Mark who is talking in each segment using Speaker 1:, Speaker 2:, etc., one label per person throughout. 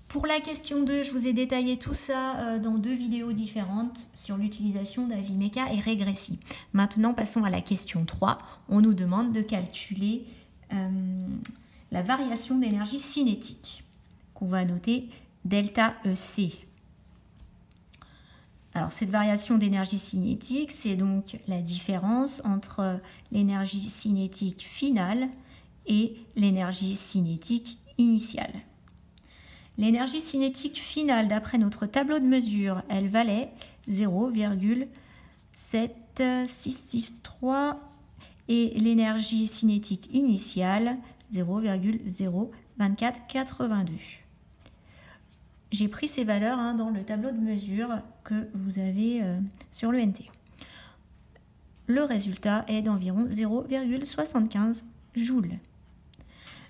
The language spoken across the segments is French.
Speaker 1: Pour la question 2, je vous ai détaillé tout ça dans 2 vidéos différentes sur l'utilisation d'Avimeca et Regressi. Maintenant, passons à la question 3. On nous demande de calculer la variation d'énergie cinétique, qu'on va noter delta EC. Alors, cette variation d'énergie cinétique, c'est donc la différence entre l'énergie cinétique finale et l'énergie cinétique initiale. L'énergie cinétique finale, d'après notre tableau de mesure, elle valait 0,7663 et l'énergie cinétique initiale 0,02482. J'ai pris ces valeurs dans le tableau de mesure que vous avez sur le NT. Le résultat est d'environ 0,75 joules.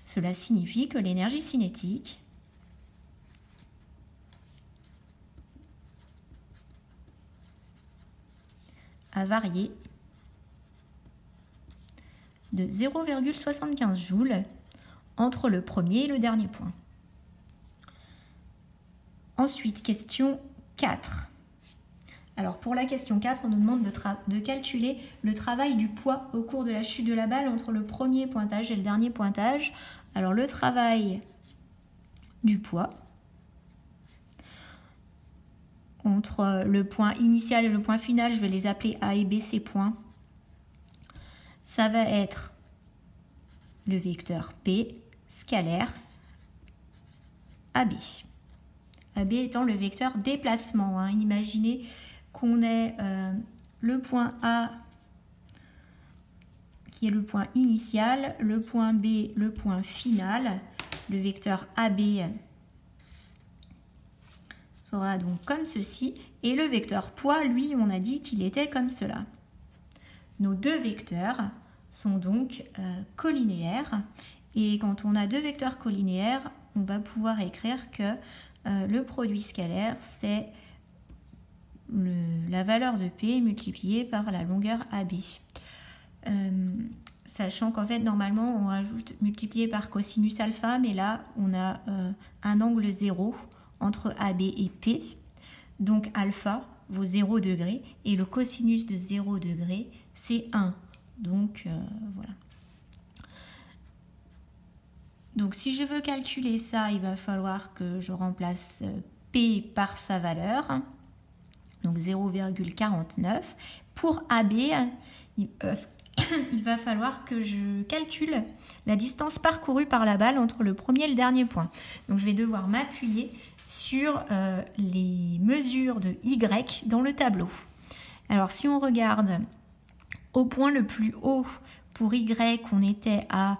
Speaker 1: Cela signifie que l'énergie cinétique a varié de 0,75 joules entre le premier et le dernier point. Ensuite, question 4. Alors pour la question 4, on nous demande de calculer le travail du poids au cours de la chute de la balle entre le premier pointage et le dernier pointage. Alors le travail du poids entre le point initial et le point final, je vais les appeler A et B, ces points. Ça va être le vecteur P scalaire AB. AB étant le vecteur déplacement. Imaginez qu'on ait le point A qui est le point initial, le point B, le point final. Le vecteur AB sera donc comme ceci. Et le vecteur poids, lui, on a dit qu'il était comme cela. Nos deux vecteurs sont donc collinéaires. Et quand on a deux vecteurs collinéaires, on va pouvoir écrire que le produit scalaire, c'est la valeur de P multipliée par la longueur AB. Sachant qu'en fait, normalement, on rajoute multiplié par cosinus alpha, mais là, on a un angle 0 entre AB et P. Donc, alpha vaut 0 degré et le cosinus de 0 degré, c'est 1. Donc, voilà. Donc, si je veux calculer ça, il va falloir que je remplace P par sa valeur. Donc, 0,49. Pour AB, il va falloir que je calcule la distance parcourue par la balle entre le premier et le dernier point. Donc, je vais devoir m'appuyer sur les mesures de Y dans le tableau. Alors, si on regarde au point le plus haut pour Y, on était à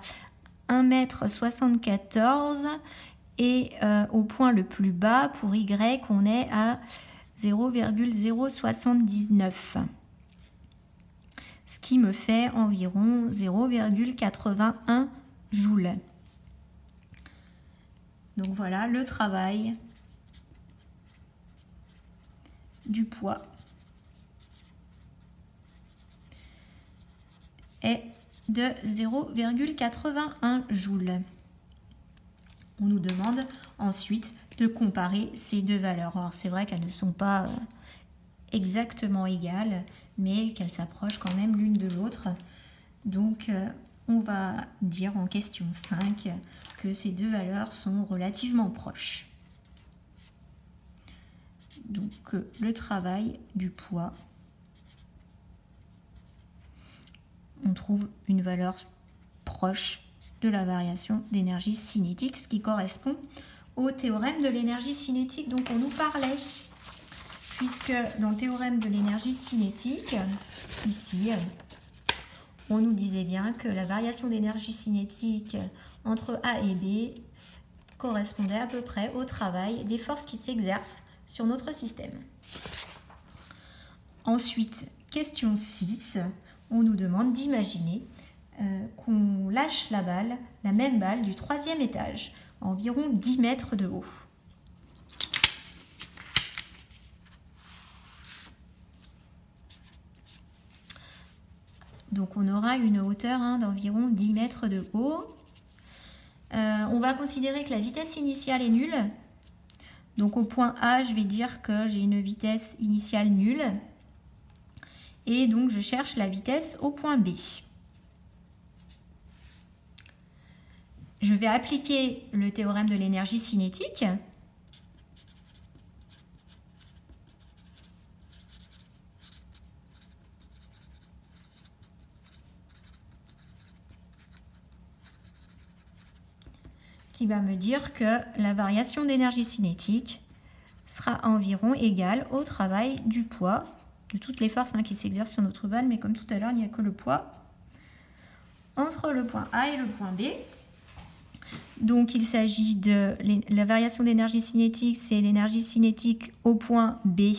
Speaker 1: 1,74 m et au point le plus bas pour Y, on est à 0,079. Ce qui me fait environ 0,81 joules. Donc voilà le travail du poids est de 0,81 joules. On nous demande ensuite de comparer ces deux valeurs. Alors c'est vrai qu'elles ne sont pas exactement égales, mais qu'elles s'approchent quand même l'une de l'autre. Donc on va dire en question 5 que ces deux valeurs sont relativement proches. Donc le travail du poids, on trouve une valeur proche de la variation d'énergie cinétique, ce qui correspond au théorème de l'énergie cinétique dont on nous parlait. Puisque dans le théorème de l'énergie cinétique, ici, on nous disait bien que la variation d'énergie cinétique entre A et B correspondait à peu près au travail des forces qui s'exercent sur notre système. Ensuite, question 6, on nous demande d'imaginer qu'on lâche la même balle du 3e étage, environ 10 mètres de haut. Donc on aura une hauteur d'environ 10 mètres de haut. On va considérer que la vitesse initiale est nulle Donc au point A, je vais dire que j'ai une vitesse initiale nulle. Et donc je cherche la vitesse au point B. Je vais appliquer le théorème de l'énergie cinétique. Qui va me dire que la variation d'énergie cinétique sera environ égale au travail du poids de toutes les forces qui s'exercent sur notre balle, mais comme tout à l'heure, il n'y a que le poids entre le point A et le point B. Donc il s'agit de la variation d'énergie cinétique, c'est l'énergie cinétique au point B,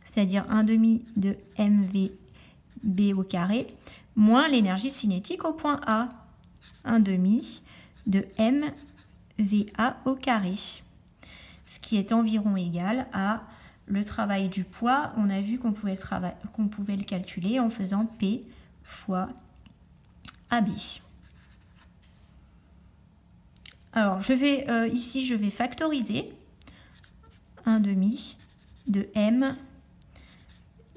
Speaker 1: c'est-à-dire 1/2 de mvb au carré, moins l'énergie cinétique au point A, 1/2 de mva au carré, ce qui est environ égal à le travail du poids. On a vu qu'on pouvait, le calculer en faisant P fois AB. Alors, ici, je vais factoriser 1/2 de m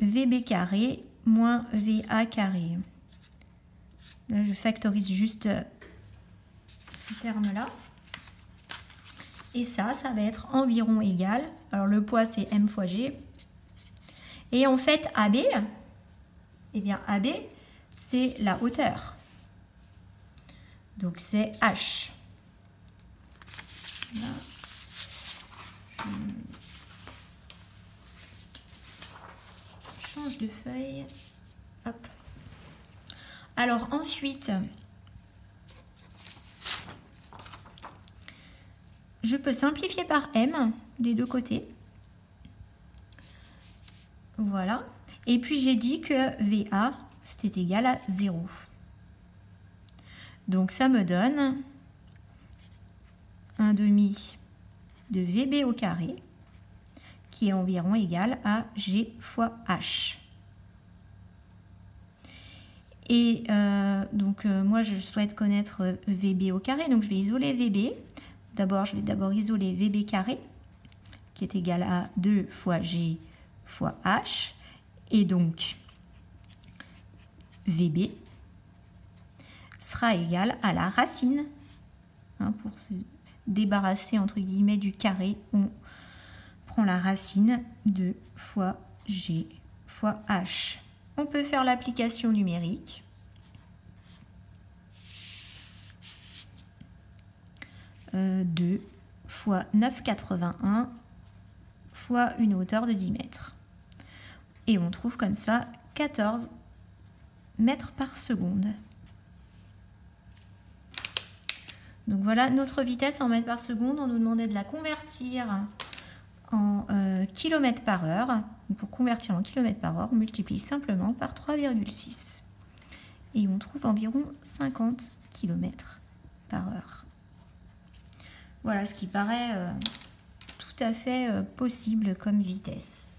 Speaker 1: vb carré moins va carré. Là, je factorise juste ces termes-là. Et ça va être environ égal. Alors, le poids, c'est m fois g. Et en fait, AB, eh bien, AB, c'est la hauteur. Donc, c'est h. Là, je change de feuille. Hop. Alors ensuite, je peux simplifier par m des deux côtés. Voilà. Et puis j'ai dit que VA, c'était égal à 0. Donc ça me donne 1/2 de VB au carré, qui est environ égal à G fois H. Et moi, je souhaite connaître VB au carré, donc je vais isoler VB. Je vais d'abord isoler VB carré, qui est égal à 2 fois G fois H. Et donc, VB sera égal à la racine. Pour se débarrasser, entre guillemets, du carré, on prend la racine 2 fois G fois H. On peut faire l'application numérique. « 2 fois 9,81 fois une hauteur de 10 mètres. Et on trouve comme ça 14 mètres par seconde. Donc voilà notre vitesse en mètres par seconde. On nous demandait de la convertir en kilomètres par heure. Pour convertir en kilomètres par heure, on multiplie simplement par 3,6. Et on trouve environ 50 km par heure. Voilà ce qui paraît tout à fait possible comme vitesse.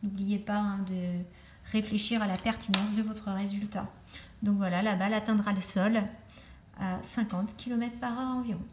Speaker 1: N'oubliez pas de réfléchir à la pertinence de votre résultat. Donc voilà, la balle atteindra le sol à 50 km par heure environ.